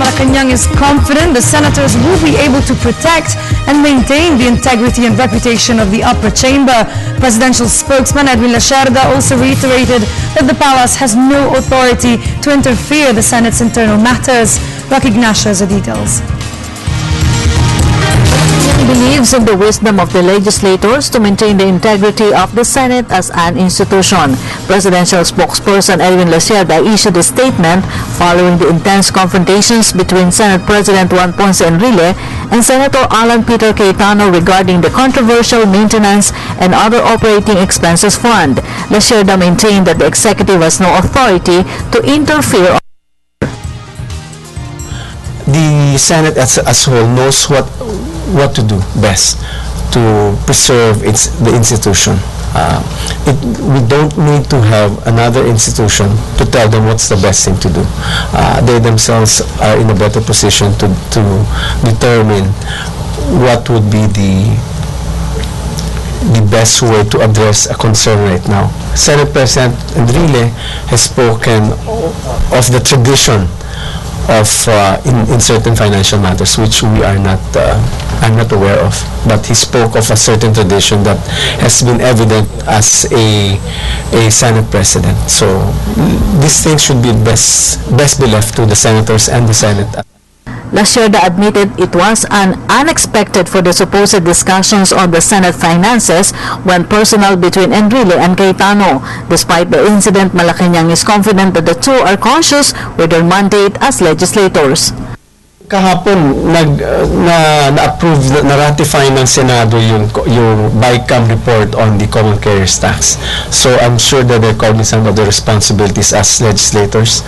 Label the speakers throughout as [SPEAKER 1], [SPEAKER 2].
[SPEAKER 1] Malacanang is confident the senators will be able to protect and maintain the integrity and reputation of the upper chamber. Presidential spokesman Edwin Lacerda also reiterated that the palace has no authority to interfere in the Senate's internal matters. Rocky Ignacio has the details.
[SPEAKER 2] Believes in the wisdom of the legislators to maintain the integrity of the Senate as an institution. Presidential spokesperson Edwin Lacerda issued a statement following the intense confrontations between Senate President Juan Ponce Enrile and Senator Alan Peter Cayetano regarding the controversial maintenance and other operating expenses fund. Lacerda maintained that the executive has no authority to interfere.
[SPEAKER 3] The Senate as a whole knows what to do best to preserve the institution. We don't need to have another institution to tell them what's the best thing to do. They themselves are in a better position to determine what would be the best way to address a concern right now. Senate President Enrile has spoken of the tradition of in certain financial matters which we are not I'm not aware of, but he spoke of a certain tradition that has been evident as a Senate President. So these things should be best be left to the senators and the Senate.
[SPEAKER 2] Lacerda admitted it was unexpected for the supposed discussions on the Senate finances when personal between Enrile and Cayetano. Despite the incident, Malacanang is confident that the two are conscious with their mandate as legislators.
[SPEAKER 3] Kahapon na-approve, na-ratify ng Senado yung BICAM report on the common carriers tax. So I'm sure that they're cognizant of their responsibilities as legislators.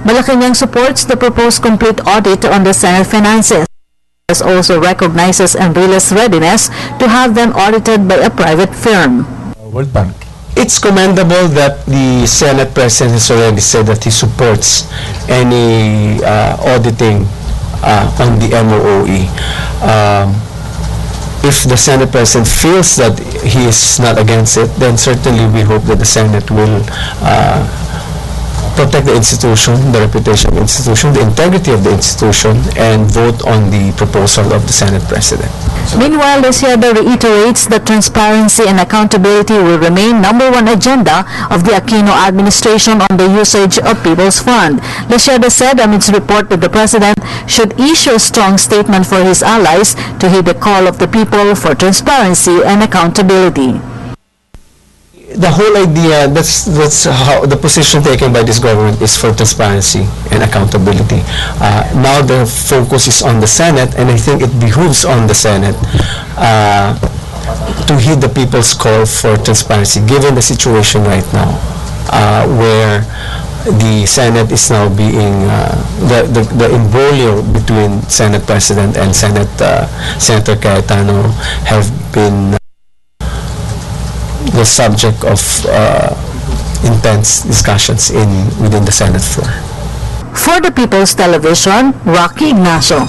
[SPEAKER 2] Malacanang supports the proposed complete audit on the Senate finances. It also recognizes Enrile's readiness to have them audited by a private firm.
[SPEAKER 3] World Bank. It's commendable that the Senate President has already said that he supports any auditing on the MOOE. If the Senate President feels that he is not against it, then certainly we hope that the Senate will protect the institution, the reputation of the institution, the integrity of the institution, and vote on the proposal of the Senate President.
[SPEAKER 2] Meanwhile, Lacerda reiterates that transparency and accountability will remain #1 agenda of the Aquino administration on the usage of people's fund. Lacerda said amidst report that the President should issue a strong statement for his allies to heed the call of the people for transparency and accountability.
[SPEAKER 3] The whole idea, that's how the position taken by this government is for transparency and accountability. Now the focus is on the Senate, and I think it behooves on the Senate to heed the people's call for transparency, given the situation right now, where the Senate is now being the imbroglio between Senate President and Senator Cayetano have been the subject of intense discussions within the Senate floor.
[SPEAKER 2] For the People's Television, Rocky Ignacio.